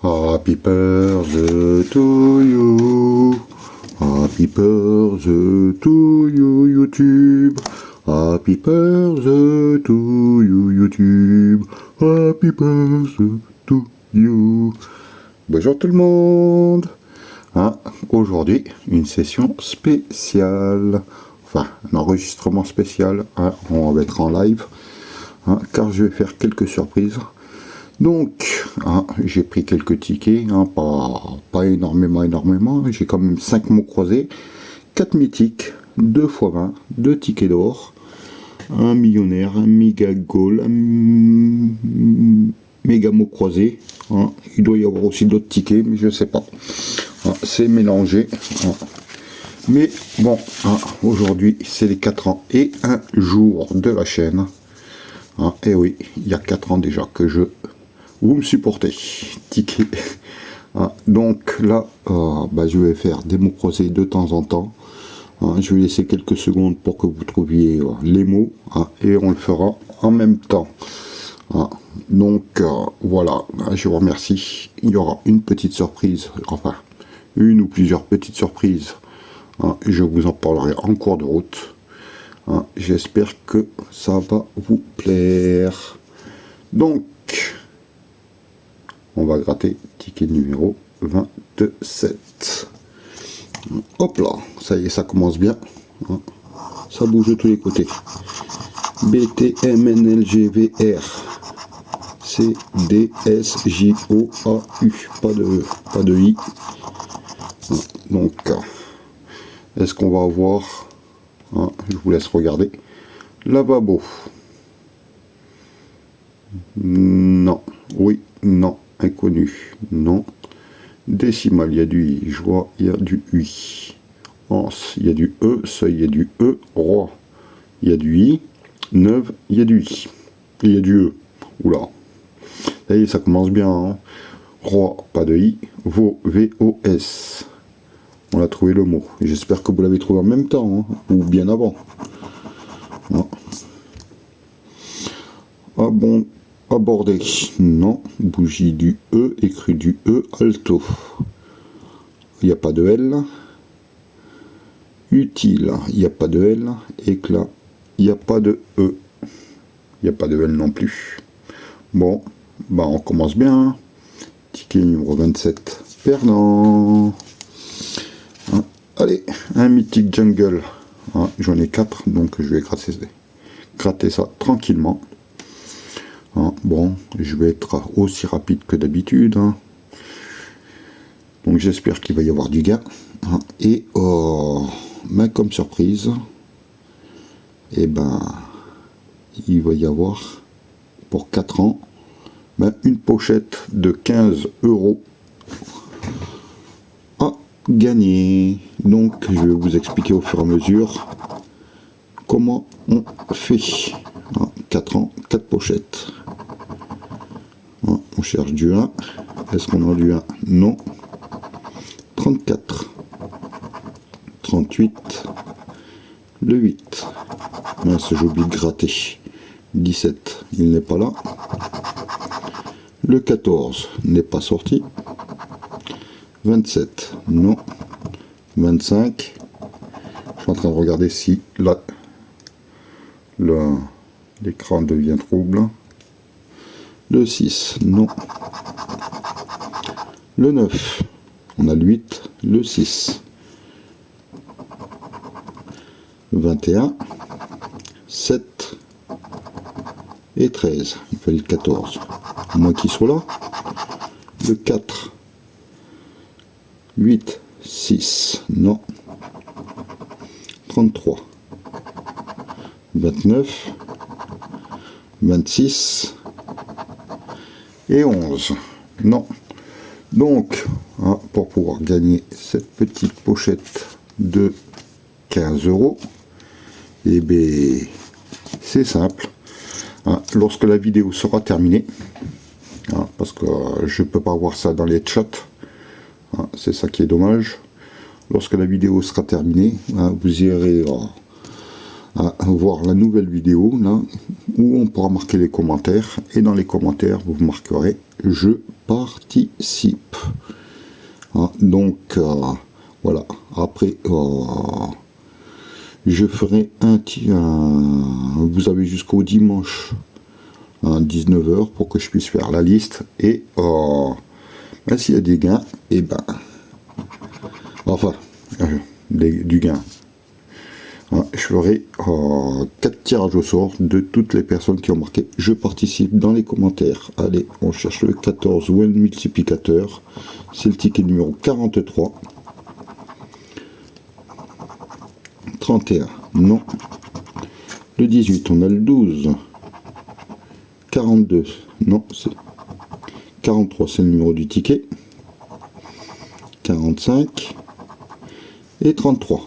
Happy birthday to you. Happy birthday to you, YouTube. Happy birthday to you, YouTube. Happy birthday to you. Bonjour tout le monde. Aujourd'hui, une session spéciale. Enfin, un enregistrement spécial. On va être en live. Car je vais faire quelques surprises. Donc, j'ai pris quelques tickets, pas énormément, j'ai quand même 5 mots croisés, 4 mythiques, 2 x 20, 2 tickets d'or, un millionnaire, un méga goal, un méga mot croisé, il doit y avoir aussi d'autres tickets, mais je sais pas, c'est mélangé, mais bon, aujourd'hui c'est les 4 ans et un jour de la chaîne, et oui, il y a 4 ans déjà que vous me supportez, ticket. Donc là, je vais faire des mots croisés de temps en temps. Je vais laisser quelques secondes pour que vous trouviez les mots, et on le fera en même temps. Donc voilà, je vous remercie. Il y aura une petite surprise, enfin une ou plusieurs petites surprises. Je vous en parlerai en cours de route. J'espère que ça va vous plaire. Donc, on va gratter ticket numéro 27. Hop là, ça y est, ça commence bien. Ça bouge de tous les côtés. BTMNLGVR CDSJOAU, pas de I. Donc, est-ce qu'on va avoir, je vous laisse regarder, lavabo? Non, oui, non. Inconnu, non. Décimal, il y a du I. Joie, il y a du UI. Anse, il y a du E. Seuil, il y a du E. Roi, il y a du I. Neuve, il y a du I. Il y a du E. Oula. Ça y est, ça commence bien. Roi, pas de I. Vo, V-O-S. On a trouvé le mot. J'espère que vous l'avez trouvé en même temps, ou bien avant. Ah bon. Aborder, non. Bougie du E, écrit du E, alto. Il n'y a pas de L. Utile, il n'y a pas de L. Éclat, il n'y a pas de E. Il n'y a pas de L non plus. Bon, on commence bien. Ticket numéro 27, perdant. Allez, un mythique jungle. J'en ai 4, donc je vais gratter ça tranquillement. Bon, je vais être aussi rapide que d'habitude. Donc j'espère qu'il va y avoir du gain. Et comme surprise, il va y avoir pour 4 ans une pochette de 15 € à gagner. Donc je vais vous expliquer au fur et à mesure comment on fait. 4 ans, 4 pochettes. On cherche du 1. Est-ce qu'on a du 1? Non. 34. 38. Le 8. Mince, j'ai oublié de gratter. 17. Il n'est pas là. Le 14 n'est pas sorti. 27. Non. 25. Je suis en train de regarder si là l'écran devient trouble. Le 6, non. Le 9, on a le 8, le 6. 21, 7 et 13. Il fallait le 14. À moins qu'il soit là. Le 4, 8, 6, non. 33, 29, 26 et 11. Non. Donc, pour pouvoir gagner cette petite pochette de 15 €, et bien, c'est simple. Lorsque la vidéo sera terminée, parce que je peux pas voir ça dans les chats, c'est ça qui est dommage. Lorsque la vidéo sera terminée, vous irez à voir la nouvelle vidéo là où on pourra marquer les commentaires, et dans les commentaires vous marquerez je participe. Donc voilà, après je ferai vous avez jusqu'au dimanche 19h pour que je puisse faire la liste, et s'il y a des gains, et enfin du gain, je ferai 4 tirages au sort de toutes les personnes qui ont marqué je participe dans les commentaires. Allez, on cherche le 14 ou un multiplicateur, c'est le ticket numéro 43. 31, non. Le 18, on a le 12. 42, non, c'est 43, c'est le numéro du ticket. 45 et 33.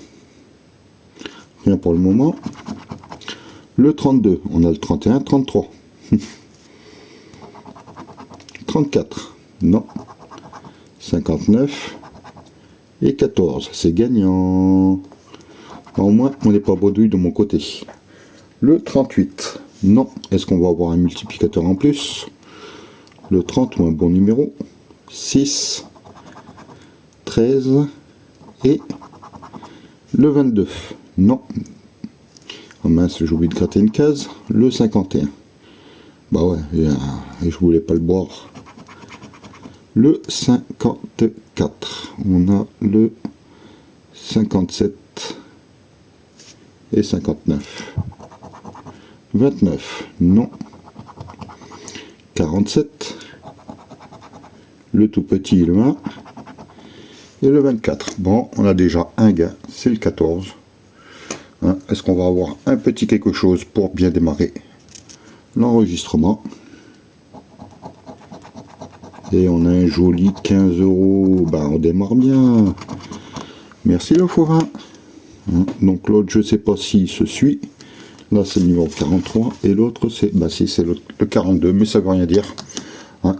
Rien pour le moment. Le 32, on a le 31, 33. 34, non. 59 et 14, c'est gagnant. Au moins, on n'est pas bredouille de mon côté. Le 38, non. Est-ce qu'on va avoir un multiplicateur en plus? Le 30 ou un bon numéro. 6, 13 et le 22. Non. Oh mince, j'ai oublié de gratter une case. Le 51. Bah ouais, je voulais pas le boire. Le 54. On a le 57 et 59. 29. Non. 47. Le tout petit, le 1. Et le 24. Bon, on a déjà un gain, c'est le 14. Est-ce qu'on va avoir un petit quelque chose pour bien démarrer l'enregistrement? Et on a un joli 15 €. On démarre bien. Merci le forain. Donc l'autre, je sais pas s'il se suit. Là, c'est le numéro 43. Et l'autre, c'est c'est le 42. Mais ça veut rien dire.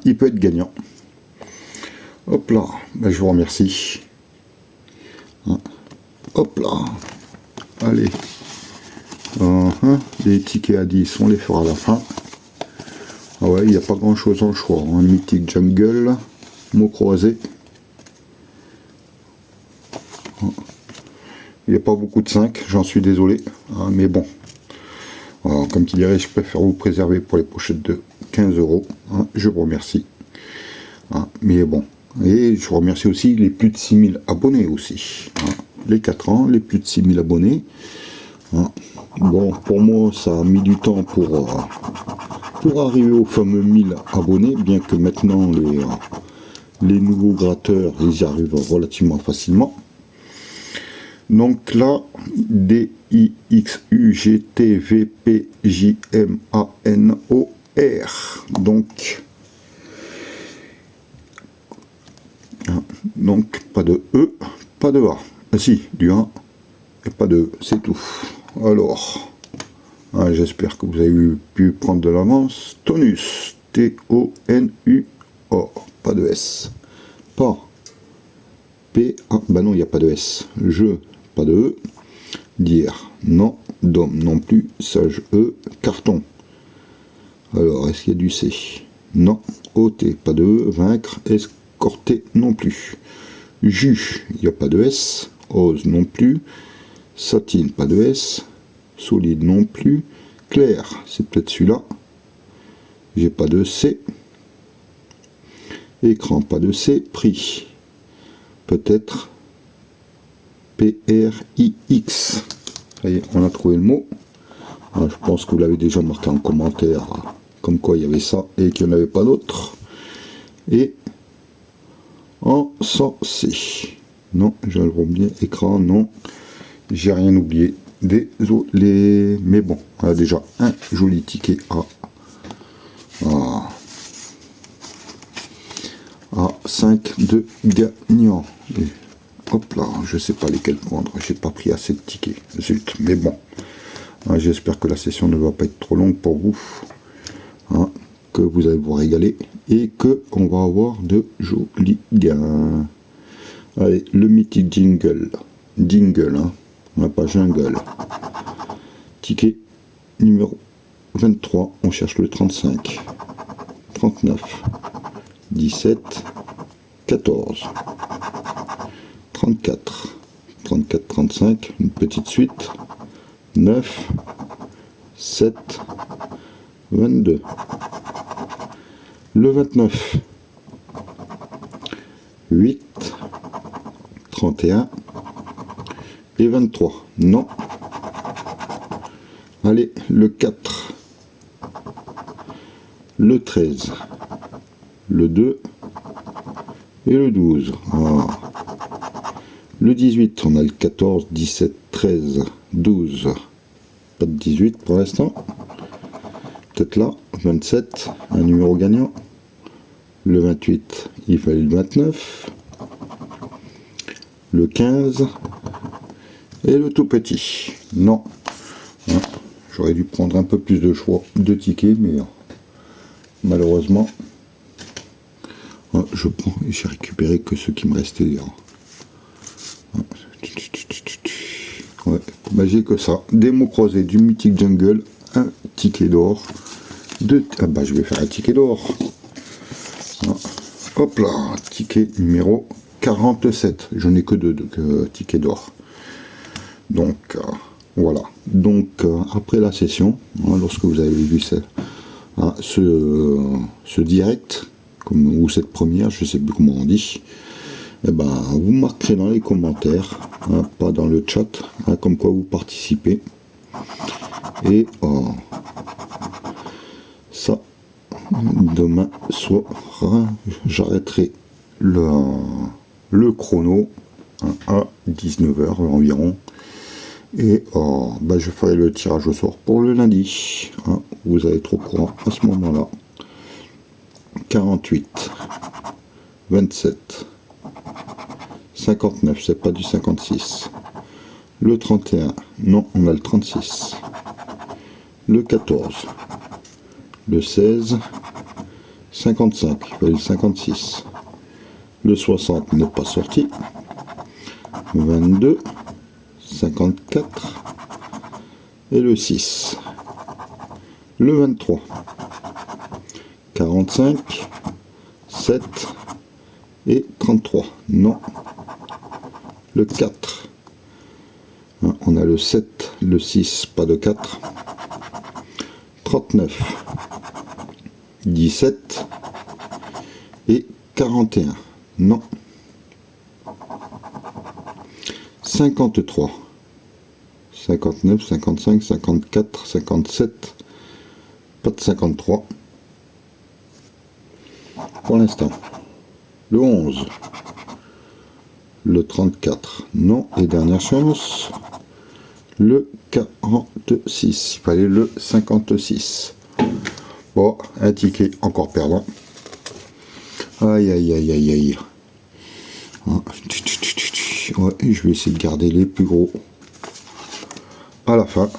Il peut être gagnant. Hop là. Je vous remercie. Hop là. Allez. Les tickets à 10, on les fera à la fin. Ah ouais, il n'y a pas grand chose en choix. Mythic Jungle, mot croisé. Il n'y a pas beaucoup de 5, j'en suis désolé. Mais bon. Comme tu dirais, je préfère vous préserver pour les pochettes de 15 €. Je vous remercie. Mais bon. Et je remercie aussi les plus de 6000 abonnés aussi. Les 4 ans, les plus de 6000 abonnés. Bon, pour moi, ça a mis du temps pour arriver aux fameux 1000 abonnés, bien que maintenant les nouveaux gratteurs, ils y arrivent relativement facilement. Donc là, DIXUGTVPJMANOR. Donc, pas de E, pas de A. Si, du A, et pas de E, c'est tout. Alors, j'espère que vous avez pu prendre de l'avance. Tonus, T-O-N-U-O, pas de S. Pas P-A, non, il n'y a pas de S. Je, pas de E. Dire, non. Dom, non plus. Sage, E. Carton. Alors, est-ce qu'il y a du C? Non. O-T, pas de E. Vaincre, escorter, non plus. Jus, il n'y a pas de S. Ose, non plus. Satine, pas de S. Solide, non plus. Clair, c'est peut-être celui-là. J'ai pas de C. Écran, pas de C. Prix, peut-être P-R-I-X. Ça y est, on a trouvé le mot. Je pense que vous l'avez déjà marqué en commentaire, comme quoi il y avait ça et qu'il n'y en avait pas d'autre. Et encensé. Non, je le vois bien. Écran, non. J'ai rien oublié. Désolé. Mais bon, on a déjà un joli ticket à 5 de gagnants. Et hop là, je sais pas lesquels prendre. J'ai pas pris assez de tickets. Zut. Mais bon. J'espère que la session ne va pas être trop longue pour vous. Que vous allez vous régaler. Et que on va avoir de jolis gains. Allez, le mythique jingle. Jingle, on n'a pas jungle. ticket numéro 23, on cherche le 35, 39, 17, 14, 34, 34, 35, une petite suite, 9, 7, 22, le 29, 8, 31 et 23, non. Allez, le 4, le 13, le 2 et le 12. Oh. Le 18, on a le 14, 17, 13, 12. Pas de 18 pour l'instant. Peut-être là, 27, un numéro gagnant. Le 28, il fallait le 29. Le 15 et le tout petit. Non. J'aurais dû prendre un peu plus de choix de tickets, mais malheureusement, je prends et j'ai récupéré que ceux qui me restaient. Ouais, bah j'ai que ça. Des mots croisés du Mythic Jungle, un ticket d'or. Ah bah je vais faire un ticket d'or. Hop là, ticket numéro 47. Je n'ai que deux tickets d'or. Donc voilà. Donc après la session, lorsque vous avez vu ce direct, ou cette première, je ne sais plus comment on dit, eh ben, vous marquerez dans les commentaires, pas dans le chat, comme quoi vous participez. Et ça, demain soir, j'arrêterai le chrono à 19h environ. Et je ferai le tirage au sort pour le lundi. Vous allez être au courant à ce moment-là. 48, 27, 59, c'est pas du 56. Le 31, non, on a le 36. Le 14, le 16, 55, il fallait le 56. Le 60 n'est pas sorti. 22, 54 et le 6. Le 23, 45, 7 et 33. Non. Le 4. On a le 7, le 6, pas de 4. 39, 17 et 41. Non. 53. 59, 55, 54, 57. Pas de 53. Pour l'instant. Le 11. Le 34. Non. Et dernière chance. Le 46. Il fallait le 56. Bon, un ticket encore perdant. Aïe, aïe, aïe, aïe, aïe. Ouais, je vais essayer de garder les plus gros à la fin.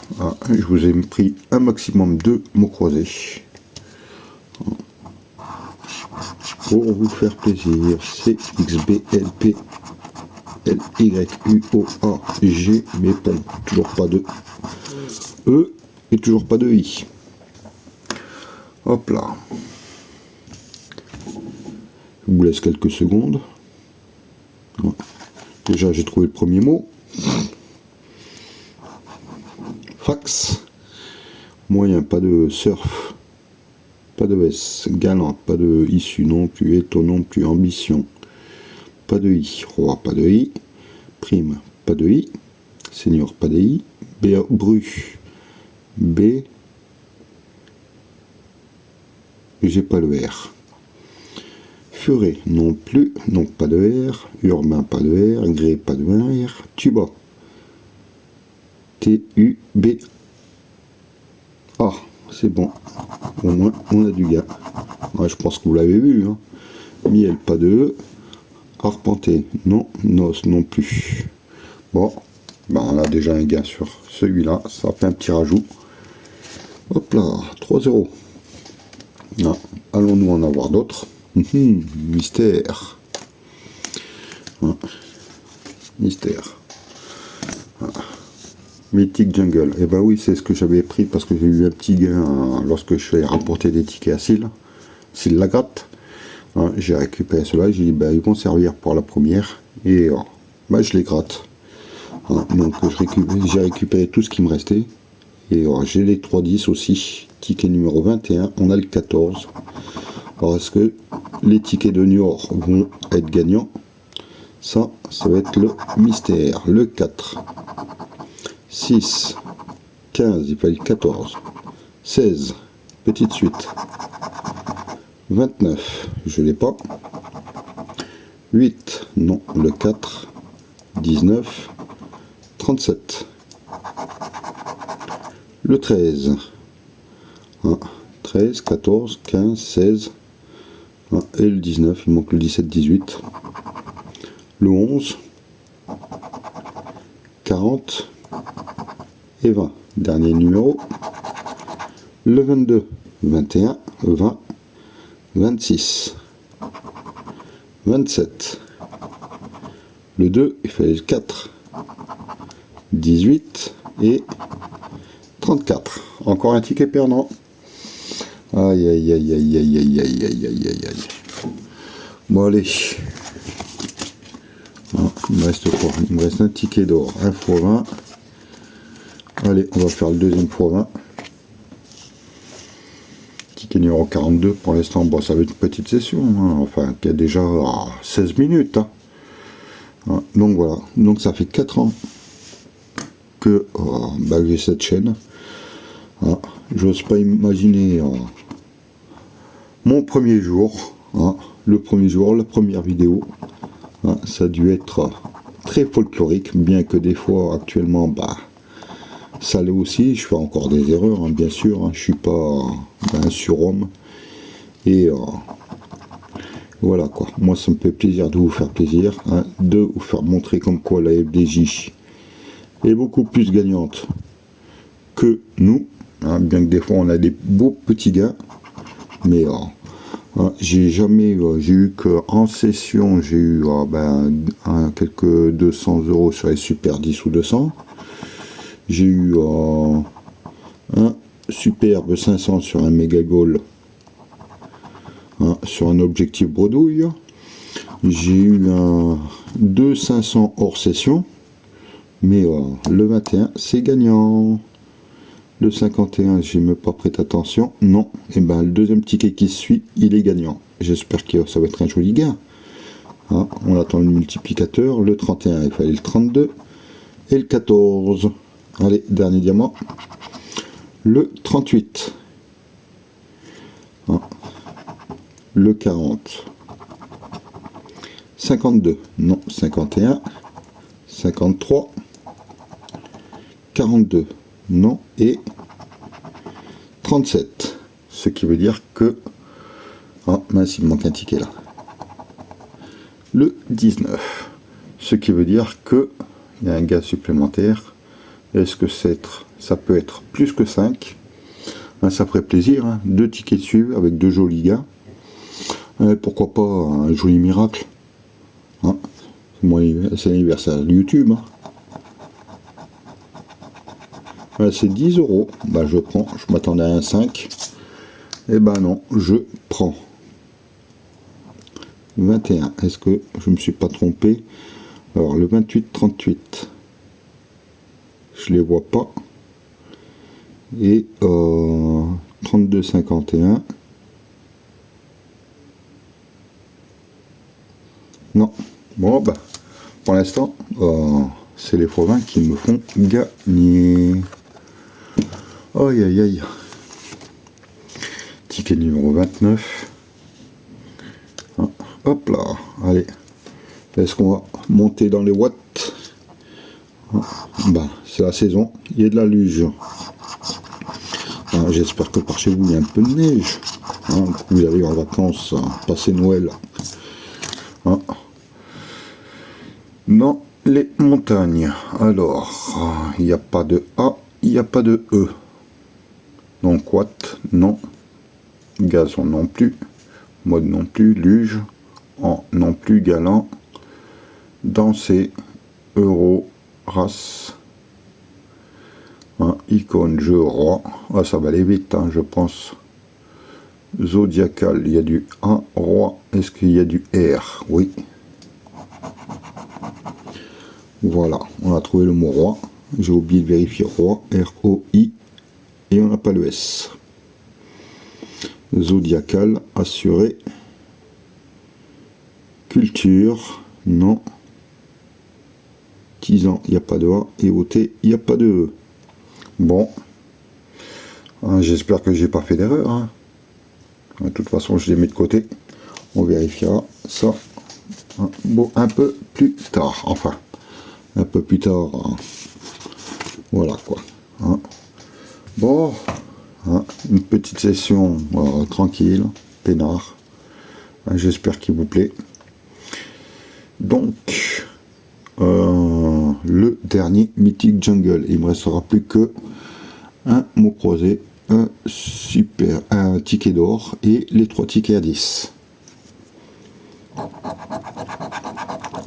Je vous ai pris un maximum de mots croisés pour vous faire plaisir. C'est XBLP LYUOAG, mais bon, toujours pas de E et toujours pas de I. Hop là. Je vous laisse quelques secondes. Déjà, j'ai trouvé le premier mot. Fax. Moyen, pas de surf. Pas de S. Galant, pas de issue non plus. Étonnant non plus. Ambition. Pas de I. Roi, pas de I. Prime, pas de I. Senior, pas de I. Bru. B. J'ai pas le R. Furet, non plus, donc pas de R. Urbain, pas de R. Gré, pas de R. Tuba. T-U-B. Ah, c'est bon. Au moins, on a du gars. Ouais, je pense que vous l'avez vu. Miel, pas de E. Arpenté, non. Nos, non plus. Bon, on a déjà un gars sur celui-là. Ça fait un petit rajout. Hop là, 3-0. Allons-nous en avoir d'autres? Mystère. Mystère. Mythic Jungle. Et bah oui, c'est ce que j'avais pris parce que j'ai eu un petit gain lorsque je fais rapporter des tickets à Syl Lagratte. J'ai récupéré cela, j'ai dit bah ils vont servir pour la première et bah je les gratte. Donc j'ai récupéré tout ce qui me restait et j'ai les 3-10 aussi. Ticket numéro 21, on a le 14 parce que les tickets de Niort vont être gagnants. Ça va être le mystère. Le 4, 6, 15, il fallait 14, 16, petite suite, 29, je l'ai pas, 8, non, le 4, 19, 37, le 13, 13, 14, 15, 16, et le 19, il manque le 17, 18, le 11, 40 et 20, dernier numéro, le 22, 21, 20, 26, 27, le 2, il fallait le 4, 18 et 34. Encore un ticket perdant. Aïe aïe aïe aïe aïe aïe aïe aïe aïe aïe aïe. Bon allez. Il me reste quoi? Il me reste un ticket d'or, 1 x 20. Allez, on va faire le deuxième x 20. Ticket numéro 42 pour l'instant. Bon, ça va être une petite session. Enfin, qui a déjà 16 minutes. Donc voilà. Donc ça fait 4 ans que j'ai cette chaîne. J'ose pas imaginer mon premier jour. Le premier jour, la première vidéo. Ça a dû être très folklorique, bien que des fois actuellement ça l'est aussi. Je fais encore des erreurs, bien sûr. Je suis pas un surhomme. Et voilà quoi. Moi ça me fait plaisir de vous faire plaisir, de vous faire montrer comme quoi la FDJ est beaucoup plus gagnante que nous. Bien que des fois on a des beaux petits gains, mais j'ai jamais, j'ai eu qu'en session, j'ai eu quelques 200 € sur les Super 10 ou 200. J'ai eu un superbe 500 sur un méga goal, sur un objectif bredouille. J'ai eu un 2 500 hors session, mais le 21 c'est gagnant. Le 51, j'ai même pas prêté attention. Non. Et le deuxième ticket qui suit, il est gagnant. J'espère que ça va être un joli gain. On attend le multiplicateur. Le 31, il fallait le 32. Et le 14. Allez, dernier diamant. Le 38. Le 40. 52. Non, 51. 53. 42. Non, et 37, ce qui veut dire que mince, il me manque un ticket là, le 19, ce qui veut dire que il y a un gaz supplémentaire. Est-ce que ça peut être plus que 5? Ça ferait plaisir, 2 tickets dessus avec 2 jolis gars. Pourquoi pas un joli miracle, c'est l'anniversaire de YouTube. C'est 10 €. Je prends. Je m'attendais à un 5. Et non, je prends. 21. Est-ce que je me suis pas trompé? Alors, le 28, 38. Je les vois pas. Et 32, 51. Non. Bon, pour l'instant, c'est les x 20 qui me font gagner. Aïe aïe aïe. Ticket numéro 29. Hop là. Allez. Est-ce qu'on va monter dans les watts? C'est la saison. Il y a de la luge. J'espère que par chez vous il y a un peu de neige. Vous allez en vacances, passer Noël. Dans les montagnes. Alors, il n'y a pas de A, il n'y a pas de E. Donc watt, non. Gazon non plus. Mode non plus. Luge, non plus. Galant. Danser, euro, race. Hein, icône, jeu, roi. Ah, ça va aller vite, hein, je pense. Zodiacal, il y a du A, roi. Est-ce qu'il y a du R? Oui. Voilà, on a trouvé le mot roi. J'ai oublié de vérifier roi, R-O-I, et on n'a pas le S. Zodiacal, assuré. Culture, non. Tisan, il n'y a pas de A. Et au T, il n'y a pas de E. Bon. Hein, j'espère que j'ai pas fait d'erreur. Hein. De toute façon, je les mets de côté. On vérifiera ça un peu plus tard. Enfin, un peu plus tard. Hein. Voilà quoi. Hein. Bon, hein, une petite session tranquille, peinard. Hein, j'espère qu'il vous plaît. Donc, le dernier Mythic Jungle. Il me restera plus que un mot croisé, un ticket d'or et les 3 tickets à 10.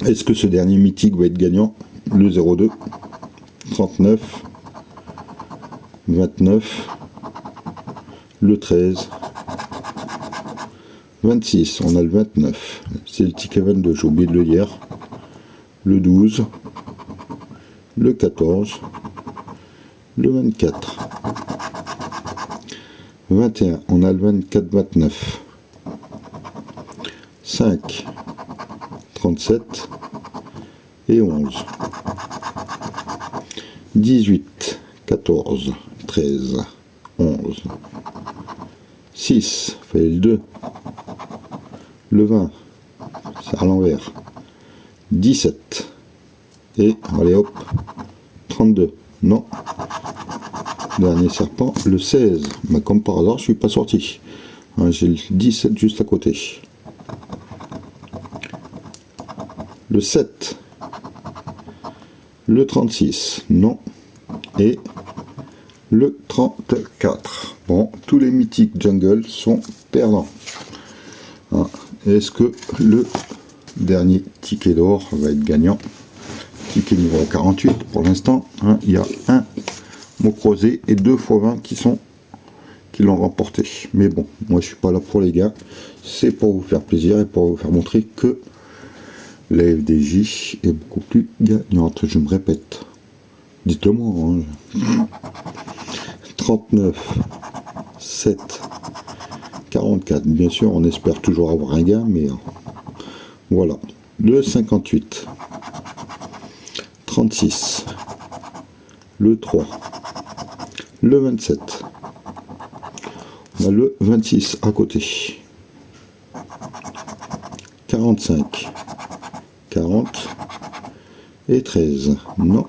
Est-ce que ce dernier mythique va être gagnant? Le 02, 39, 29, le 13, 26, on a le 29, c'est le ticket 22, j'ai oublié de le dire, le 12, le 14, le 24, 21, on a le 24, 29, 5, 37 et 11, 18, 14, 13, 11, 6, fallait le 2, le 20, c'est à l'envers, 17, et allez hop, 32, non, dernier serpent, le 16, mais comme par hasard, je suis pas sorti, hein, j'ai le 17 juste à côté, le 7, le 36, non, et le 34. Bon, tous les mythiques jungle sont perdants. Hein. Est-ce que le dernier ticket d'or va être gagnant? Ticket numéro 48 pour l'instant. Hein, il y a un mot croisé et 2 x 20 qui l'ont remporté. Mais bon, moi je suis pas là pour les gars. C'est pour vous faire plaisir et pour vous faire montrer que la FDJ est beaucoup plus gagnante. Je me répète. Dites-le moi. Hein. 39, 7, 44. Bien sûr, on espère toujours avoir un gain, mais voilà. Le 58, 36, le 3, le 27. On a le 26 à côté. 45, 40 et 13. Non.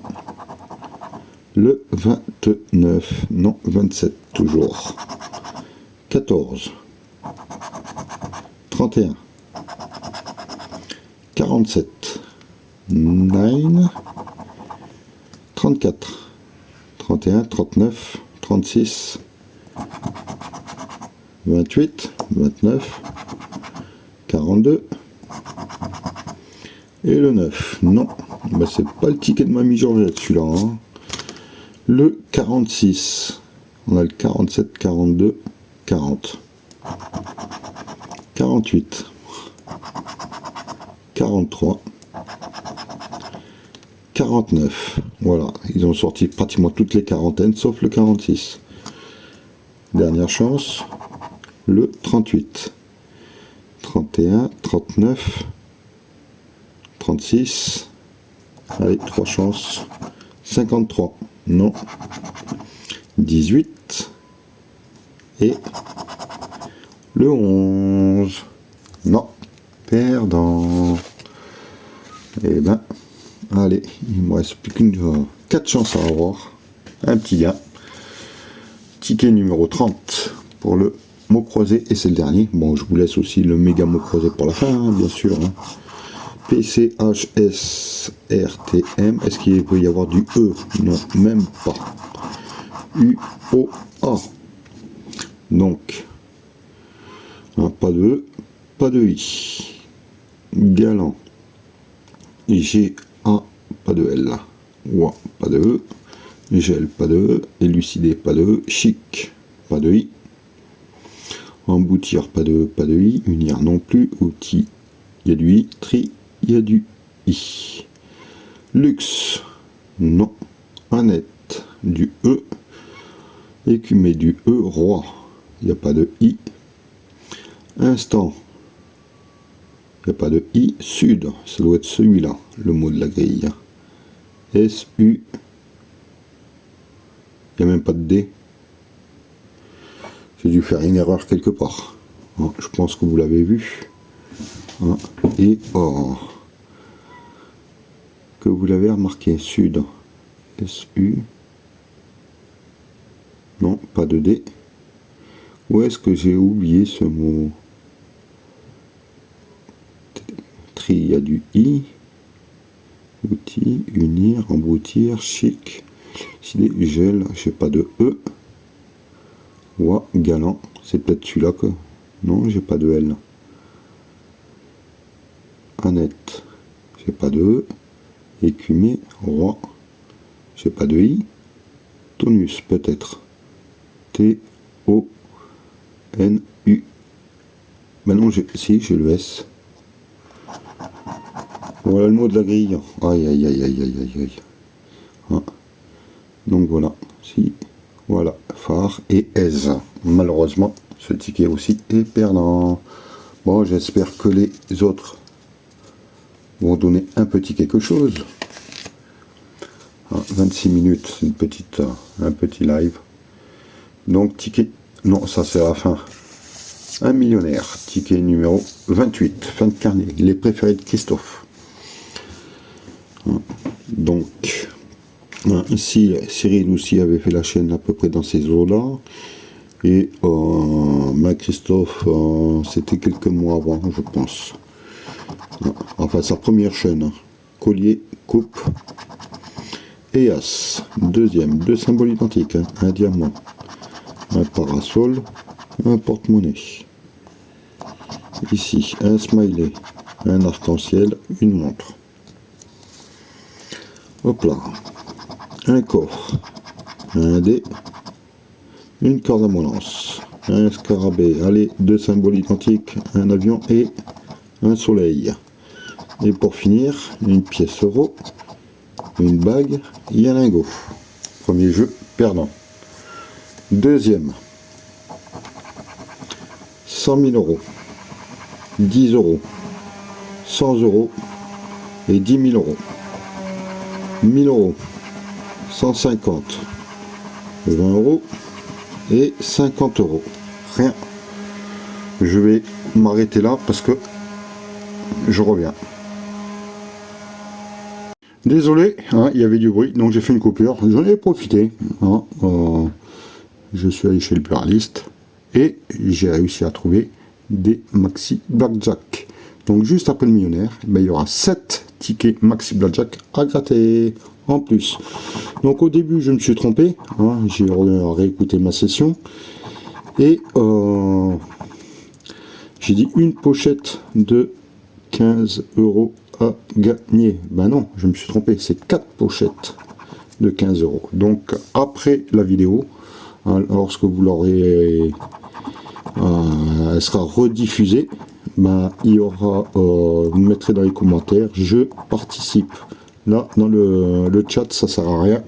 Le 29, non, 27 toujours. 14, 31, 47, 9, 34, 31, 39, 36, 28, 29, 42 et le 9. Non, bah, c'est pas le ticket de Mamie Georgette celui-là. Hein. Le 46, on a le 47, 42, 40, 48, 43, 49. Voilà, ils ont sorti pratiquement toutes les quarantaines sauf le 46. Dernière chance, le 38, 31, 39, 36. Allez, 3 chances. 53. Non. 18. Et le 11. Non. Perdant. Eh ben, allez, il me reste plus qu'une 4 chances à avoir. Un petit gain. Ticket numéro 30 pour le mot croisé. Et c'est le dernier. Bon, je vous laisse aussi le méga mot croisé pour la fin, hein, bien sûr. Hein. PCHSRTM. Est-ce qu'il peut y avoir du E? Non, même pas. UOA. Donc, hein, pas de E, pas de I. Galant. GA, pas de L. OA, pas de E. Gel, pas de E. Élucidé, pas de E. Chic, pas de I. Emboutir, pas de E, pas de I. Unir non plus. Outil, il y a du I. Tri, il y a du I. Luxe, non. Annette, du E. Écumé, du E. Roi, il n'y a pas de I. Instant, il n'y a pas de I. Sud, ça doit être celui-là, le mot de la grille. S-U, il n'y a même pas de D. J'ai dû faire une erreur quelque part. Je pense que vous l'avez vu. Et or, que vous l'avez remarqué. Sud, S-U, non, pas de D. Où est-ce que j'ai oublié ce mot? Tri, il y a du I. Outil, unir, emboutir, chic. Gel, j'ai pas de E. Ouah, galant, c'est peut-être celui-là que... Non, j'ai pas de L. Annette, j'ai pas de E. Écumé, roi, j'ai pas de I. Tonus, peut-être. T-O-N-U. Ben non, si, j'ai le S. Voilà le mot de la grille. Aïe, aïe, aïe, aïe, aïe, aïe, aïe. Donc voilà, si, voilà, phare et aise. Malheureusement, ce ticket aussi est perdant. Bon, j'espère que les autres vont donner un petit quelque chose. 26 minutes, une petite, un petit live. Donc, ticket, non, ça c'est la fin. Un millionnaire, ticket numéro 28, fin de carnet, les préférés de Christophe. Donc, ici, Cyril aussi avait fait la chaîne à peu près dans ces eaux-là. Et Christophe, c'était quelques mois avant, je pense. Enfin, sa première chaîne. Collier, coupe et as. Deuxième, deux symboles identiques. Un diamant, un parasol, un porte-monnaie. Ici, un smiley, un arc-en-ciel, une montre. Hop là. Un coffre, un dé, une corde à molance, un scarabée, allez, deux symboles identiques, un avion et un soleil. Et pour finir, une pièce euro, une bague et un lingot. Premier jeu, perdant. Deuxième, 100 000 euros, 10 euros, 100 euros et 10 000 euros. 1000 euros, 150, 20 euros et 50 euros. Rien. Je vais m'arrêter là parce que je reviens. Désolé, il y avait du bruit, donc j'ai fait une coupure. J'en ai profité. Je suis allé chez le pluraliste et j'ai réussi à trouver des maxi blackjack. Donc juste après le millionnaire, il y aura 7 tickets maxi blackjack à gratter en plus. Donc au début je me suis trompé, j'ai réécouté ma session et j'ai dit une pochette de 15 euros à gagner. Ben non, je me suis trompé, c'est 4 pochettes de 15 euros. Donc après la vidéo, lorsque vous l'aurez, elle sera rediffusée, il y aura, vous mettrez dans les commentaires, je participe. Là, dans le chat, ça sert à rien.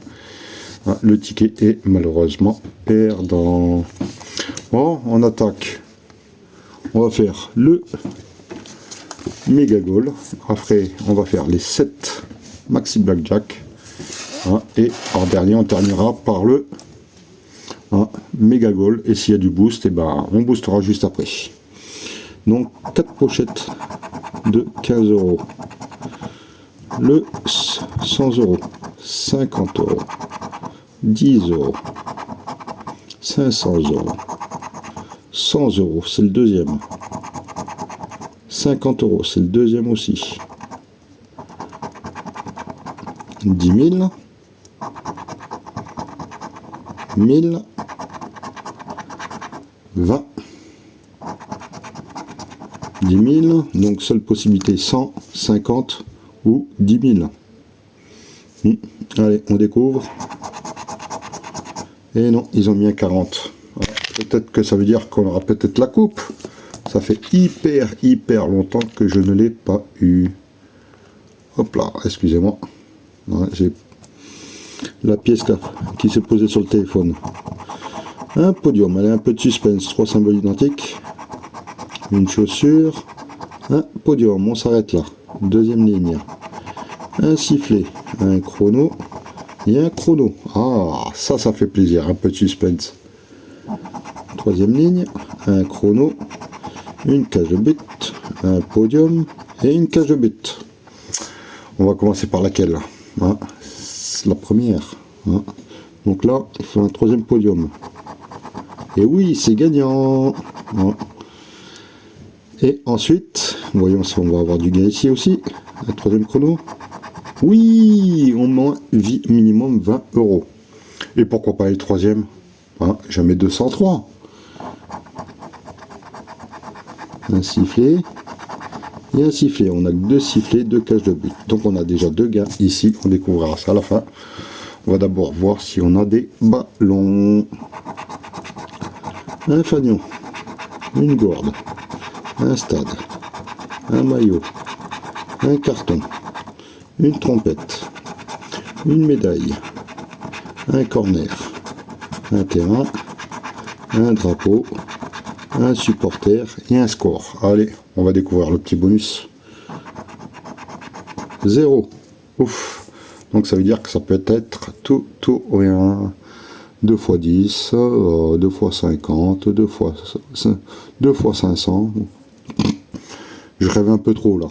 Le ticket est malheureusement perdant. Bon, on attaque. On va faire le méga goal. Après, on va faire les 7 maxi blackjack. Et en dernier, on terminera par le méga goal. Et s'il y a du boost, on boostera juste après. Donc 4 pochettes de 15 euros. Le 100 euros, 50 euros, 10 euros, 500 euros, 100 euros, c'est le deuxième. 50 euros, c'est le deuxième aussi. 10 000, 1000, 20, 10 000, donc seule possibilité 100, 50 ou 10 000. Allez, on découvre. Et non, ils ont mis un 40. Peut-être que ça veut dire qu'on aura peut-être la coupe. Ça fait hyper longtemps que je ne l'ai pas eu. Hop là, excusez-moi. Ouais, j'ai la pièce qui s'est posée sur le téléphone. Un podium, allez, un peu de suspense. 3 symboles identiques. Une chaussure. Un podium, on s'arrête là. Deuxième ligne. Un sifflet. Un chrono. Et un chrono. Ah, ça fait plaisir. Un peu de suspense. Troisième ligne. Un chrono. Une cage de but. Un podium. Et une cage de but. On va commencer par laquelle? Hein, la première. Hein. Donc là, il faut un troisième podium. Et oui, c'est gagnant. Hein. Et ensuite, voyons si on va avoir du gain ici aussi. Un troisième chrono. Oui, au moins minimum 20 €. Et pourquoi pas les troisièmes? Hein, jamais 203. Un sifflet. Et un sifflet. On a que 2 sifflets, 2 cages de but. Donc on a déjà 2 gains ici. On découvrira ça à la fin. On va d'abord voir si on a des ballons. Un fanion. Une gourde. Un stade. Un maillot. Un carton. Une trompette. Une médaille. Un corner. Un terrain. Un drapeau. Un supporter et un score. Allez, on va découvrir le petit bonus. 0. Ouf. Donc ça veut dire que ça peut être tout ou rien. 2 x 10, 2 x 50, 2 x 500. Je rêve un peu trop là.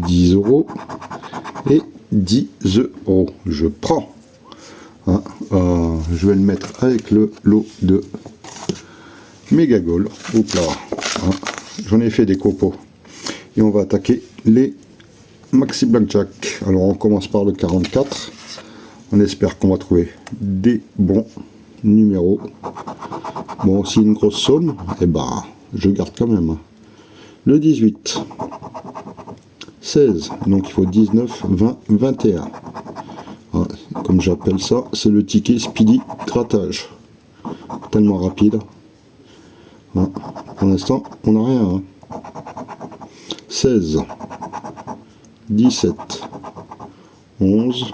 10 € et 10 €. Je prends. Hein, je vais le mettre avec le lot de Mega Goal. Oups là. Hein, j'en ai fait des copeaux. Et on va attaquer les Maxi Blackjack. Alors on commence par le 44. On espère qu'on va trouver des bons numéros. Bon, si une grosse somme, eh ben, je garde quand même. Le 18. 16. Donc il faut 19, 20, 21. Ouais, comme j'appelle ça, c'est le ticket speedy grattage. Tellement rapide. Ouais, pour l'instant, on n'a rien. Hein. 16. 17. 11.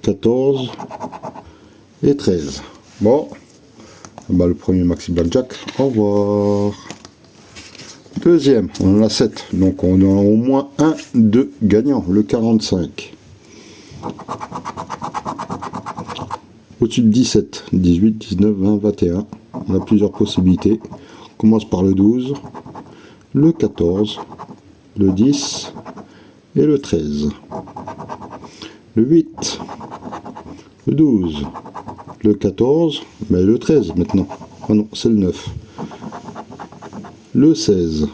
14 et 13. Bon, bah, le premier Maxi Blackjack, au revoir. Deuxième, on en a 7, donc on a au moins un de gagnant, le 45. Au-dessus de 17, 18, 19, 20, 21, on a plusieurs possibilités. On commence par le 12, le 14, le 10 et le 13. Le 8, le 12, le 14, mais le 13 maintenant. Ah non, c'est le 9. Le 16,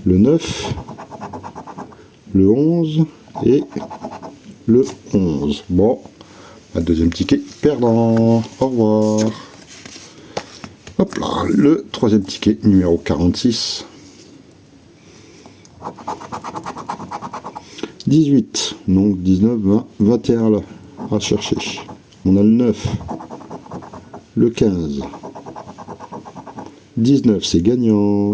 le 9, le 11 et le 11. Bon, un deuxième ticket perdant. Au revoir. Hop là, le troisième ticket numéro 46. 18, donc 19, 20, 21 là, à chercher. On a le 9, le 15, 19, c'est gagnant.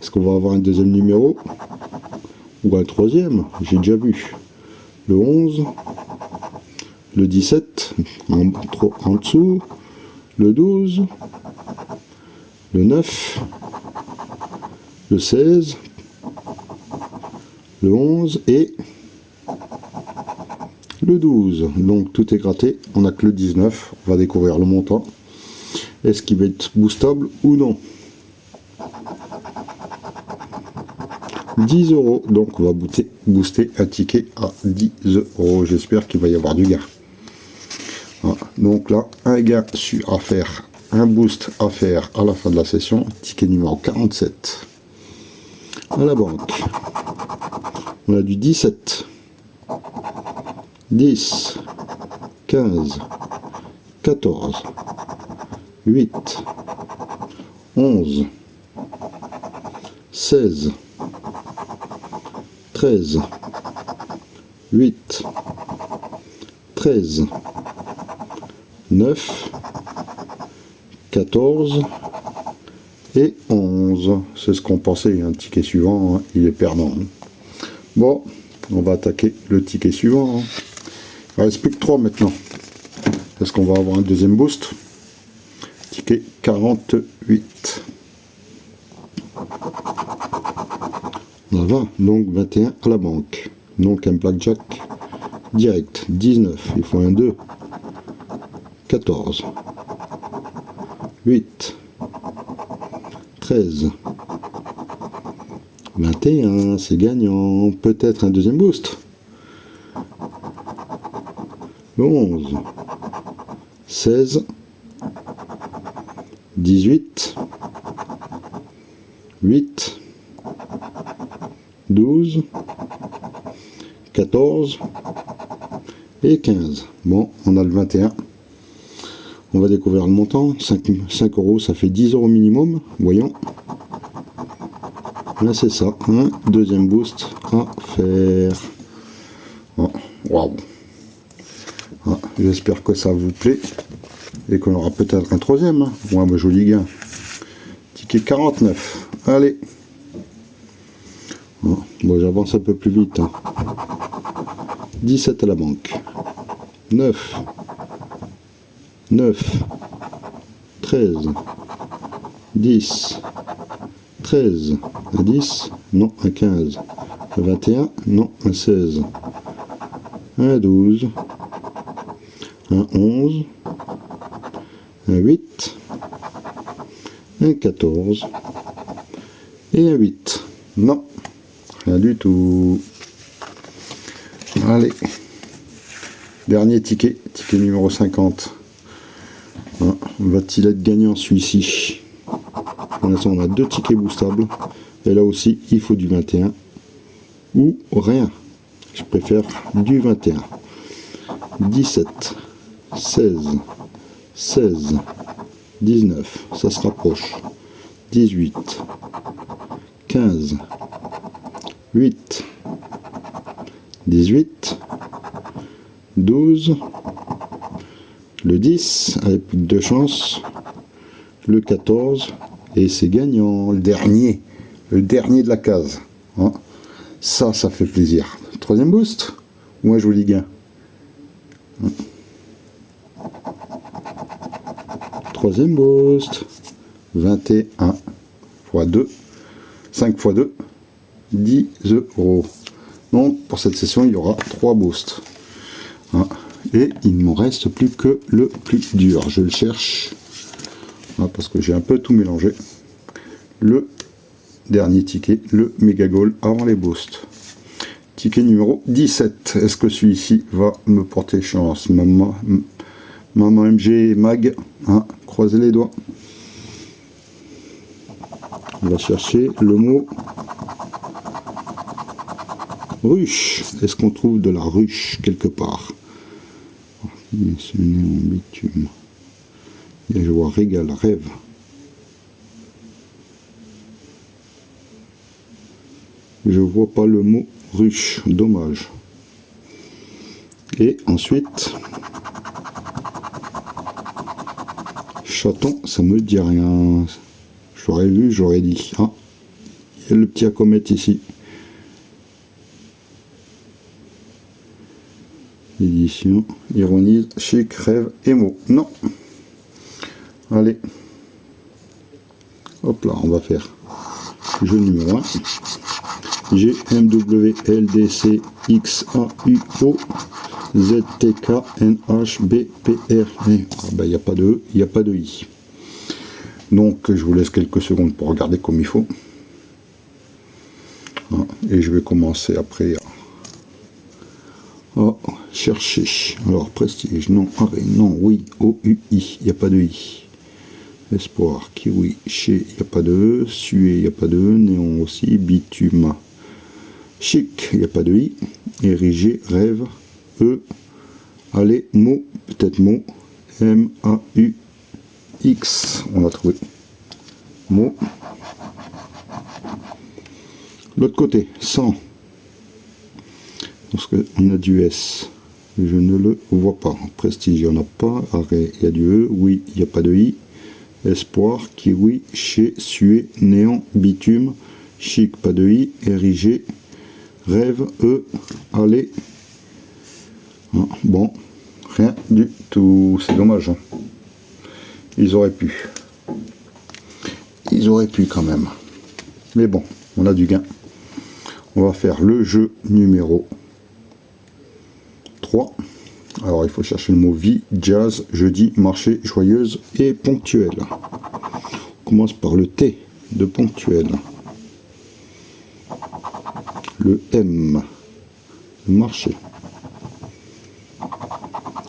Est-ce qu'on va avoir un deuxième numéro ou un troisième? J'ai déjà vu. Le 11, le 17, en dessous, le 12, le 9, le 16, le 11 et le 12. Donc tout est gratté, on n'a que le 19. On va découvrir le montant. Est-ce qu'il va être boostable ou non? 10 €. Donc on va booster un ticket à 10 €. J'espère qu'il va y avoir du gain. Voilà. Donc là, un gain à faire, un boost à faire à la fin de la session. Ticket numéro 47. À la banque. On a du 17, 10, 15, 14, 8, 11, 16, 13, 8, 13, 9, 14 et 11. C'est ce qu'on pensait, un ticket suivant, hein, il est perdant. Bon, on va attaquer le ticket suivant. Hein. Il ne reste plus que 3 maintenant. Est-ce qu'on va avoir un deuxième boost? Ticket 48. On va, donc 21 à la banque. Donc un blackjack direct. 19, il faut un 2. 14. 8. 13. 21, c'est gagnant. Peut-être un deuxième boost. 11. 16. 18. 8. 12. 14. Et 15. Bon, on a le 21. On va découvrir le montant. 5 euros, ça fait 10 euros minimum. Voyons. Là, c'est ça. Un deuxième boost à faire. Oh, waouh. Ah, j'espère que ça vous plaît. Et qu'on aura peut-être un troisième. Hein. Ouais, bah, joli gain. Ticket 49. Allez. Oh, bon, j'avance un peu plus vite. Hein. 17 à la banque. 9. 9, 13, 10, 13, un 10, non, un 15, un 21, non, un 16, un 12, un 11, un 8, un 14 et un 8. Non, rien du tout. Allez, dernier ticket, ticket numéro 50. Va-t-il être gagnant celui-ci? Pour l'instant, on a 2 tickets boostables. Et là aussi, il faut du 21 ou rien. Je préfère du 21. 17, 16, 16, 19, ça se rapproche. 18, 15, 8, 18, 12, le 10, avec plus de 2 chances, le 14, et c'est gagnant, le dernier de la case. Hein. Ça fait plaisir. Troisième boost, ou un joli gain. Hein. Troisième boost, 21 x 2, 5 x 2, 10 euros. Donc pour cette session, il y aura 3 boosts. Hein. Et il ne m'en reste plus que le plus dur. Je le cherche. Parce que j'ai un peu tout mélangé. Le dernier ticket, le méga goal avant les boosts. Ticket numéro 17. Est-ce que celui-ci va me porter chance? Maman MG Mag. Hein, croisez les doigts. On va chercher le mot ruche. Est-ce qu'on trouve de la ruche quelque part? Mentionné en bitume. Et je vois régal, rêve. Je vois pas le mot ruche, dommage. Et ensuite, chaton, ça me dit rien. J'aurais vu, j'aurais dit. Ah, il y a le petit acomète ici. Édition, ironise, chic, rêve, émo. Non. Allez. Hop là, on va faire jeu numéro 1. G, M, W, L, D, C, X, A, U, O, Z, T, K, N, H, B, P, R, E. Ah ben, il n'y a pas de E, il n'y a pas de I. Donc, je vous laisse quelques secondes pour regarder comme il faut. Ah, et je vais commencer après à chercher. Alors, prestige, non, arrêt, non, oui, O, U, I, il n'y a pas de I. Espoir, kiwi, chez, il n'y a pas de E, sué, il n'y a pas de E, néon aussi, bitume. Chic, il n'y a pas de I. Érigé, rêve, E. Allez, mot, peut-être mot. M, A, U, X. On a trouvé. Mot. L'autre côté, 100. Parce qu'on a du S. Je ne le vois pas. Prestige, il n'y en a pas. Arrêt, il y a du E. Oui, il n'y a pas de I. Espoir, kiwi, chez, sué, néant, bitume, chic, pas de I. Érigé, rêve, E, aller. Ah, bon, rien du tout. C'est dommage. Hein. Ils auraient pu. Ils auraient pu quand même. Mais bon, on a du gain. On va faire le jeu numéro 3. Alors, il faut chercher le mot vie, jazz, jeudi, marché, joyeuse et ponctuel. On commence par le T de ponctuel. Le M, le marché.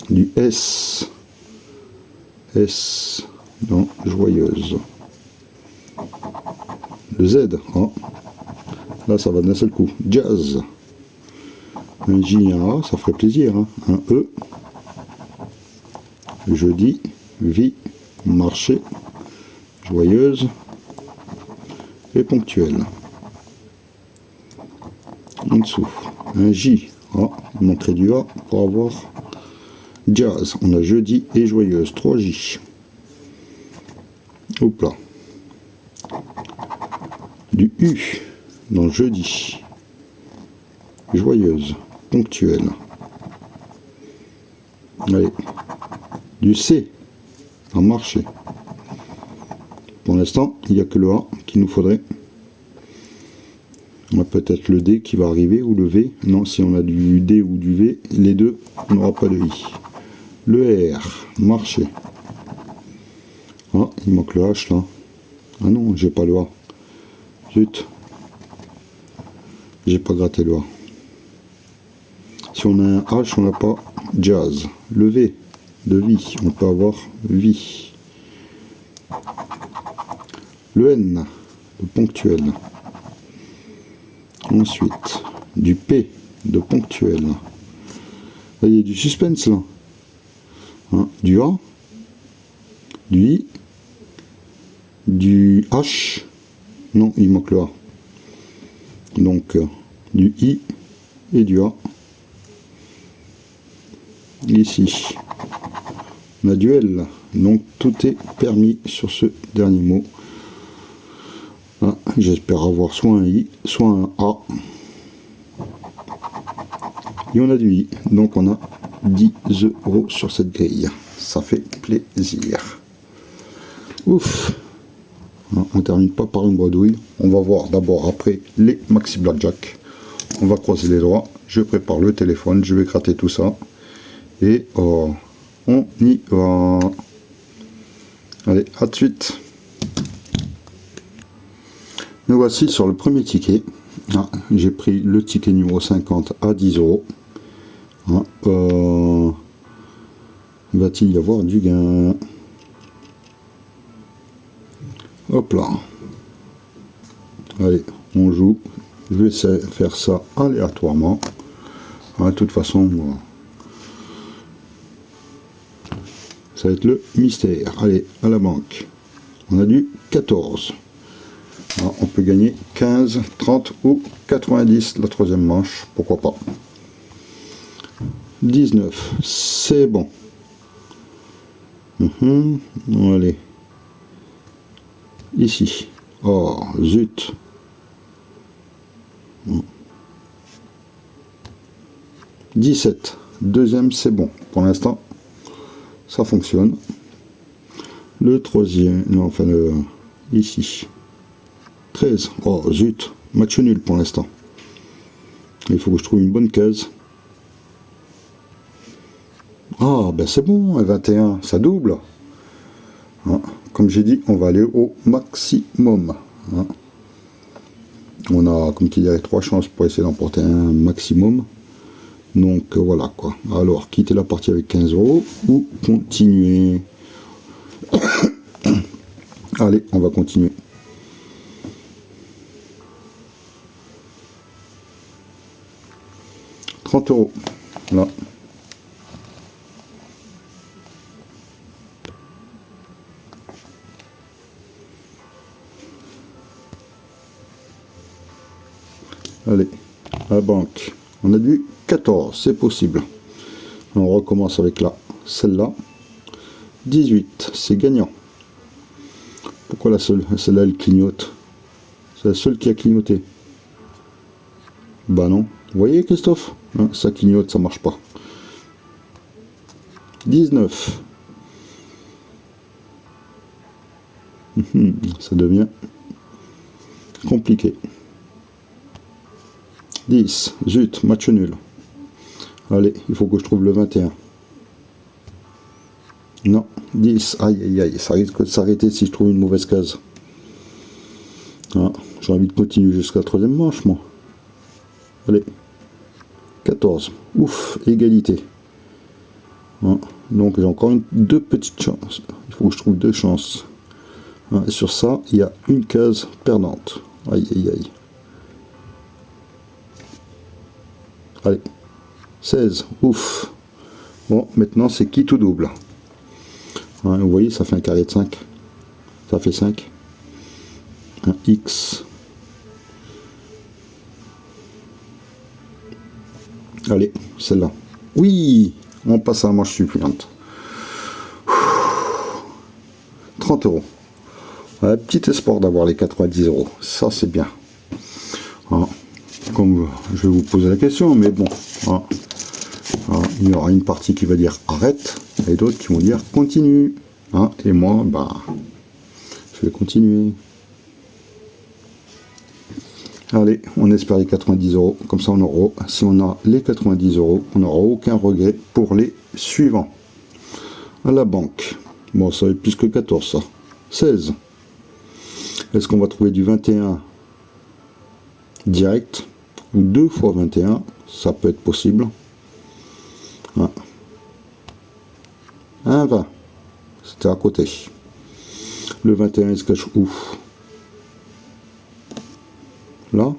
Du S, S, dans joyeuse. Le Z, oh. Là ça va d'un seul coup. Jazz. Un J, un A, ça ferait plaisir. Hein. Un E. Jeudi, vie, marché, joyeuse et ponctuelle. En dessous, un J. Oh, montrer du A pour avoir jazz. On a jeudi et joyeuse. 3 J. Hop là. Du U dans jeudi. Joyeuse. Ponctuelle. Allez. Du C en marché. Pour l'instant, il n'y a que le A qu'il nous faudrait. On a peut-être le D qui va arriver ou le V. Non, si on a du D ou du V, les deux, on n'aura pas de I. Le R, marché. Ah, il manque le H là. Ah non, j'ai pas le A. Zut. J'ai pas gratté le A. Si on a un H, on n'a pas jazz. Le V de vie, on peut avoir vie. Le N de ponctuel. Ensuite, du P de ponctuel. Là, il y a du suspense là. Hein, du A, du I, du H. Non, il manque le A. Donc, du I et du A. Ici, on a du L. Donc, tout est permis sur ce dernier mot. Ah, j'espère avoir soit un I, soit un A. Et on a du I. Donc, on a 10 € sur cette grille. Ça fait plaisir. Ouf. On ne termine pas par une bredouille. On va voir d'abord après les maxi blackjack. On va croiser les doigts. Je prépare le téléphone. Je vais gratter tout ça. Et on y va. Allez, à de suite. Nous voici sur le premier ticket. Ah, j'ai pris le ticket numéro 50 à 10 €. Ah, va-t-il y avoir du gain? Hop là. Allez, on joue. Je vais faire ça aléatoirement. De toute façon, ça va être le mystère. Allez, à la banque. On a du 14. Alors, on peut gagner 15, 30 ou 90 la troisième manche. Pourquoi pas. 19. C'est bon. Allez. Ici. Oh, zut. 17. Deuxième, c'est bon. Pour l'instant, ça fonctionne. Le troisième, non, enfin, ici. 13. Oh, zut. Match nul pour l'instant. Il faut que je trouve une bonne case. Ah, ben c'est bon, 21, ça double. Comme j'ai dit, on va aller au maximum. On a, comme tu dirais, 3 chances pour essayer d'emporter un maximum. Donc voilà quoi. Alors, quitter la partie avec 15 € ou continuer. Allez, on va continuer. €30. Là. Allez, à la banque. On a du 14, c'est possible. On recommence avec celle-là. 18, c'est gagnant. Pourquoi celle-là elle clignote? C'est la seule qui a clignoté. Bah non. Vous voyez Christophe, hein, ça clignote, ça marche pas. 19. Ça devient compliqué. 10. Zut, match nul. Allez, il faut que je trouve le 21. Non, 10. Aïe, aïe, aïe. Ça risque de s'arrêter si je trouve une mauvaise case. Ah, j'ai envie de continuer jusqu'à la troisième manche, moi. Allez. 14. Ouf, égalité. Ah, donc j'ai encore deux petites chances. Il faut que je trouve deux chances. Ah, et sur ça, il y a une case perdante. Aïe, aïe, aïe. Allez. 16. Ouf. Bon, maintenant c'est qui tout double. Hein, vous voyez, ça fait un carré de 5. Ça fait 5. Un X. Allez, celle-là. Oui, on passe à la manche suivante. 30 €. Un petit espoir d'avoir les 90 €. Ça, c'est bien. Hein, comme je vais vous poser la question, mais bon. Hein, il y aura une partie qui va dire arrête et d'autres qui vont dire continue. Hein, et moi, bah, je vais continuer. Allez, on espère les 90 €. Comme ça, si on a les 90 €, on n'aura aucun regret pour les suivants. À la banque. Bon, ça va être plus que 14, ça. 16. Est-ce qu'on va trouver du 21 direct ou 2 fois 21? Ça peut être possible. Ah. Un 20. C'était à côté. Le 21, il se cache où? Là?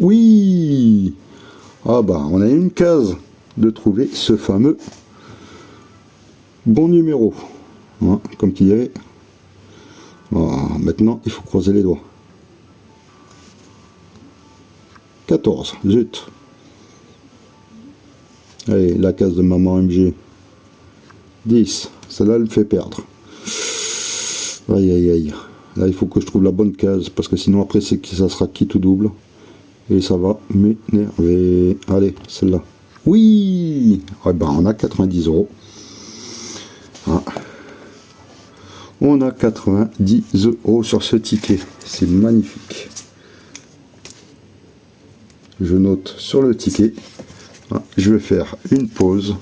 Oui! Ah bah, on a une case de trouver ce fameux bon numéro. Hein, comme qu'il y avait. Ah, maintenant, il faut croiser les doigts. 14. Zut. Allez, la case de maman MG. 10. Celle-là, elle fait perdre. Aïe, aïe, aïe. Là, il faut que je trouve la bonne case, parce que sinon, après, ça sera qui tout double. Et ça va m'énerver. Allez, celle-là. Oui! Ah ben, on a 90 €. Ah. On a 90 € sur ce ticket. C'est magnifique. Je note sur le ticket. Ah, je vais faire une pause.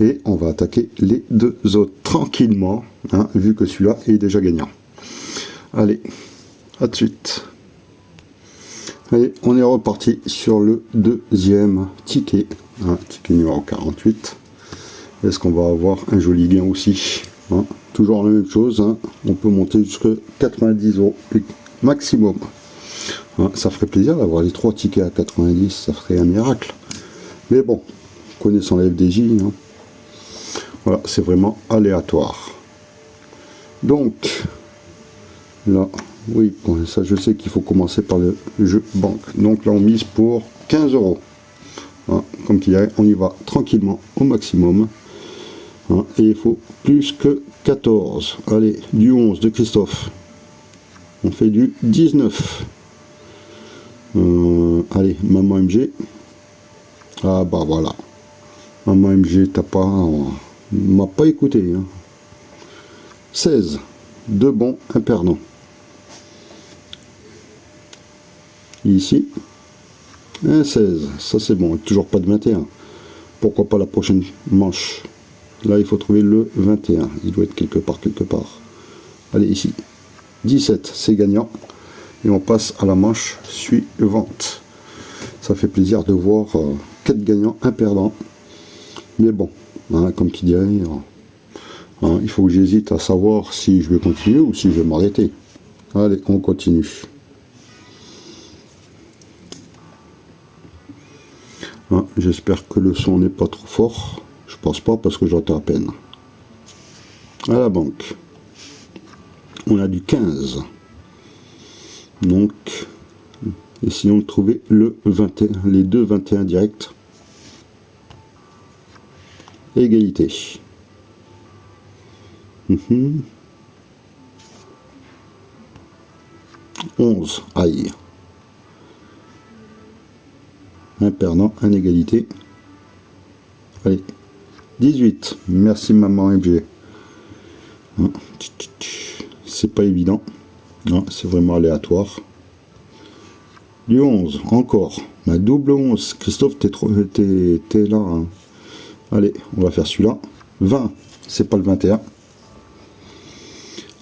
Et on va attaquer les deux autres tranquillement. Hein, vu que celui-là est déjà gagnant. Allez, à de suite. Allez, on est reparti sur le deuxième ticket. Hein, ticket numéro 48. Est-ce qu'on va avoir un joli gain aussi? Hein, toujours la même chose. Hein, on peut monter jusqu'à 90 € maximum. Hein, ça ferait plaisir d'avoir les 3 tickets à 90. Ça ferait un miracle. Mais bon, connaissant la FDJ, hein, voilà, c'est vraiment aléatoire. Donc, là, oui, bon, ça je sais qu'il faut commencer par le jeu banque. Donc là on mise pour 15 €. Hein, comme qu'il y a, on y va tranquillement au maximum. Hein, et il faut plus que 14. Allez, du 11 de Christophe. On fait du 19. Allez, maman MG. Ah bah voilà. Maman MG, m'a pas écouté. Hein. 16. 2 bons, un perdant. Ici, un 16, ça c'est bon, toujours pas de 21. Pourquoi pas la prochaine manche? Là, il faut trouver le 21, il doit être quelque part. Allez, ici, 17, c'est gagnant. Et on passe à la manche suivante. Ça fait plaisir de voir 4 gagnants, un perdant. Mais bon, hein, comme qui dirait, hein, il faut que j'hésite à savoir si je vais continuer ou si je vais m'arrêter. Allez, on continue. Hein, j'espère que le son n'est pas trop fort. Je pense pas parce que j'entends à peine. À la banque. On a du 15. Donc, Essayons de trouver le 21, les deux 21 directs. Égalité. 11. Aïe. Un perdant, un égalité. Allez. 18. Merci maman MG. C'est pas évident. Non, c'est vraiment aléatoire. Du 11, encore. Ma double 11. Christophe, t'es là. Hein. Allez, on va faire celui-là. 20, c'est pas le 21.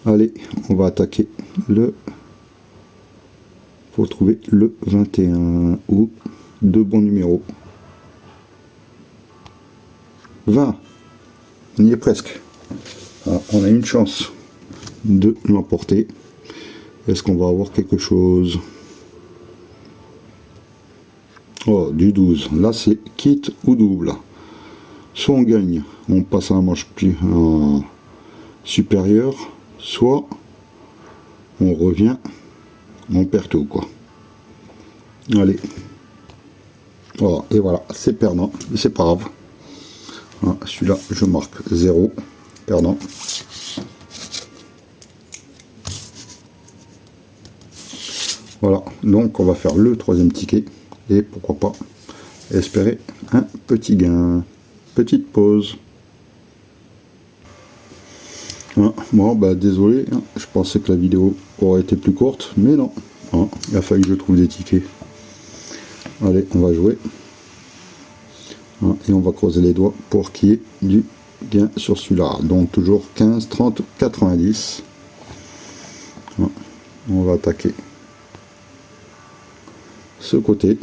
Allez, on va attaquer le... Faut trouver le 21 ou deux bons numéros. 20. On y est presque. Alors, on a une chance de l'emporter. Est-ce qu'on va avoir quelque chose? Oh, du 12. Là, c'est kit ou double. Soit on gagne, on passe à la manche plus supérieure, soit on revient, on perd tout, quoi. Allez. Oh, et voilà, c'est perdant, mais c'est pas grave. Ah, celui-là, je marque 0, perdant. Voilà, donc on va faire le troisième ticket, et pourquoi pas espérer un petit gain. Petite pause. Ah, bon, bah désolé, hein, je pensais que la vidéo aurait été plus courte, mais non. Ah, il a fallu que je trouve des tickets. Allez, on va jouer. Ah, et on va croiser les doigts pour qu'il y ait du gain sur celui-là. Donc toujours 15, 30, 90. Ah, on va attaquer ce côté.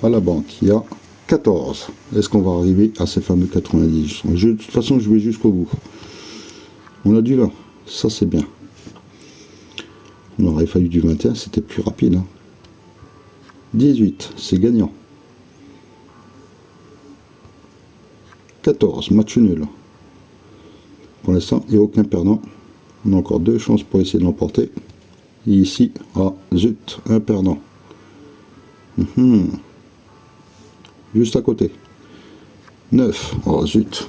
À la banque, il y a 14. Est-ce qu'on va arriver à ces fameux 90? De toute façon, je vais jusqu'au bout. On a dû là. Ça, c'est bien. On aurait fallu du 21, c'était plus rapide. Hein. 18, c'est gagnant. 14, match nul. Pour l'instant, il n'y a aucun perdant. On a encore deux chances pour essayer de l'emporter. Et ici, ah, zut, un perdant. Juste à côté. 9. Oh zut.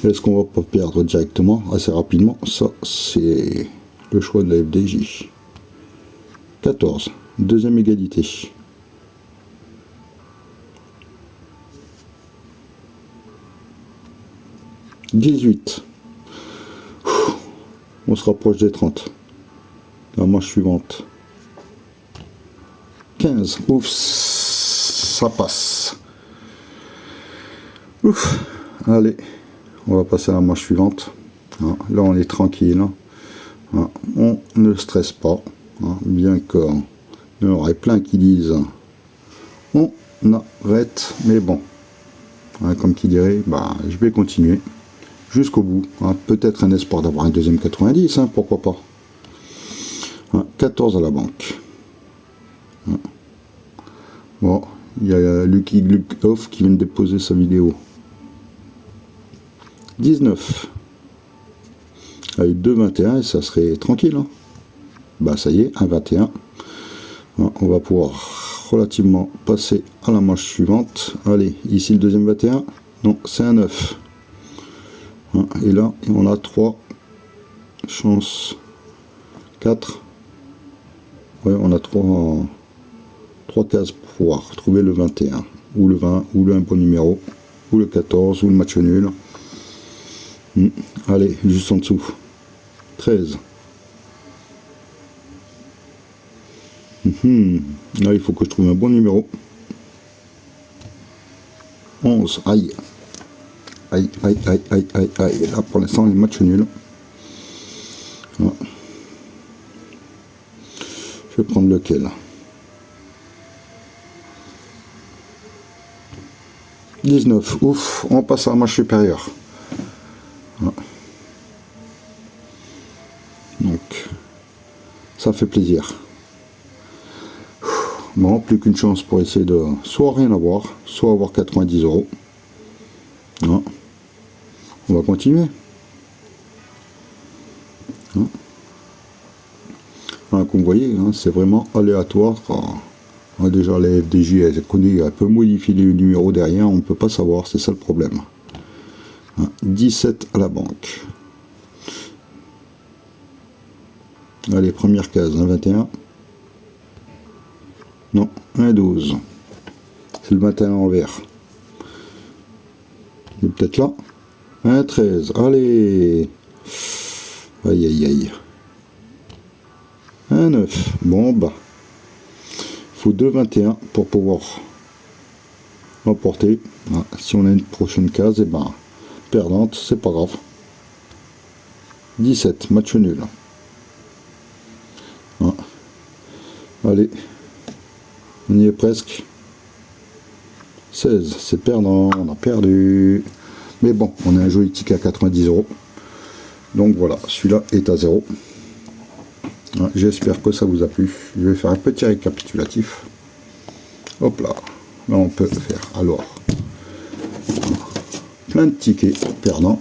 Est-ce qu'on va pas perdre directement assez rapidement? Ça, c'est le choix de la FDJ. 14. Deuxième égalité. 18. On se rapproche des 30. La manche suivante. 15. Ouf, ça passe. Ouf. Allez, on va passer à la manche suivante. Là, on est tranquille. On ne stresse pas. Bien qu'il y en aurait plein qui disent on arrête. Mais bon, comme qui dirait, bah, je vais continuer jusqu'au bout. Peut-être un espoir d'avoir un deuxième 90, pourquoi pas. 14 à la banque. Bon, il y a Lucky Glukov qui vient de déposer sa vidéo. 19. Avec 2 21 et ça serait tranquille. Bah ça y est, un 21. On va pouvoir relativement passer à la manche suivante. Allez, ici le deuxième 21. Non, c'est un 9. Et là, on a 3 chances. 4. Ouais, on a 3 cases pour pouvoir trouver le 21. Ou le 20, ou le un bon numéro. Ou le 14, ou le match nul. Allez, juste en dessous. 13. Là, il faut que je trouve un bon numéro. 11. Aïe. Aïe, aïe, aïe, aïe, aïe, aïe. Là, pour l'instant, les matchs nuls. Voilà. Je vais prendre lequel? 19. Ouf, on passe à la manche supérieure. Voilà. Donc, ça fait plaisir. Bon, plus qu'une chance pour essayer de soit rien avoir, soit avoir 90 €. On va continuer. comme vous voyez, hein, c'est vraiment aléatoire. Déjà, la FDJ, elle peut modifier les numéros derrière, on ne peut pas savoir, c'est ça le problème. 17 à la banque. Allez, première case, 21. Non, 12. C'est le 21 en vert. Il est peut-être là. 13. Allez. Aïe, aïe, aïe. 9. Bon, bah. Il faut 2 21 pour pouvoir remporter. Ah, si on a une prochaine case, et ben, perdante, c'est pas grave. 17. Match nul. Ah. Allez. On y est presque. 16, c'est perdant, on a perdu. Mais bon, on a un joli ticket à 90 €. Donc voilà, celui-là est à 0. J'espère que ça vous a plu. Je vais faire un petit récapitulatif. Hop là, là on peut faire alors plein de tickets perdants.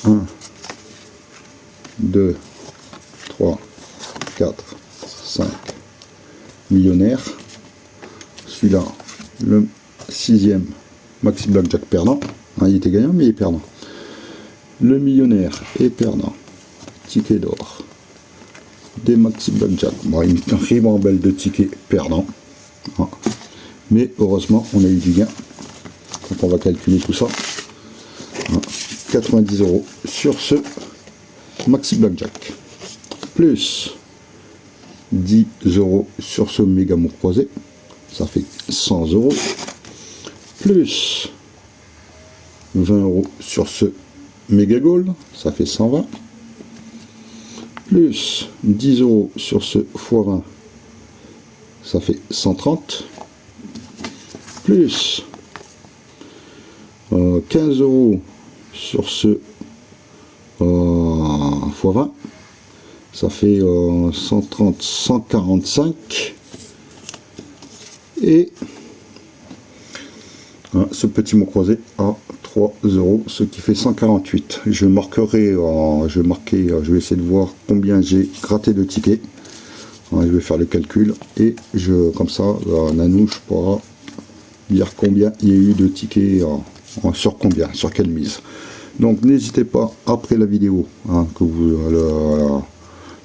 1, 2, 3, 4, 5 millionnaires. Celui-là, le 6e Maxi Blackjack perdant. Il était gagnant, mais il est perdant. Le millionnaire est perdant. Ticket d'or. Des Maxi Blackjack. Bon, une ribambelle de tickets perdants. Mais heureusement, on a eu du gain. Donc on va calculer tout ça. 90 € sur ce Maxi Blackjack. Plus 10 € sur ce méga mot croisé. Ça fait 100 €. Plus 20 € sur ce méga gold. Ça fait 120. Plus 10 € sur ce x20. Ça fait 130. Plus 15 € sur ce x20. Ça fait 130, 145. Et ce petit mot croisé à 3 €, ce qui fait 148. Je marquerai, je vais essayer de voir combien j'ai gratté de tickets. Je vais faire le calcul et comme ça, Nanouche pourra dire combien il y a eu de tickets, sur combien, sur quelle mise. Donc n'hésitez pas, après la vidéo, que vous,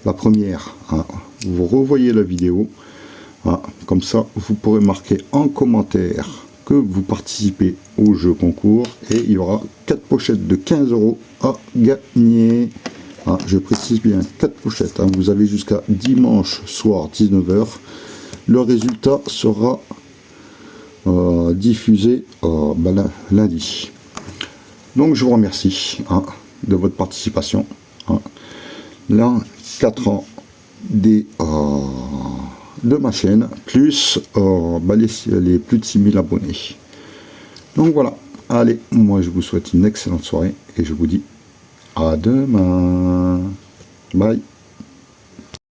la première, vous revoyez la vidéo. Comme ça, vous pourrez marquer en commentaire que vous participez au jeu concours et il y aura 4 pochettes de 15 € à gagner. Je précise bien 4 pochettes. Vous avez jusqu'à dimanche soir 19 h. Le résultat sera diffusé lundi. Donc je vous remercie de votre participation. Là, 4 ans de ma chaîne, plus les plus de 6000 abonnés. Donc voilà, allez, moi je vous souhaite une excellente soirée et je vous dis à demain. Bye.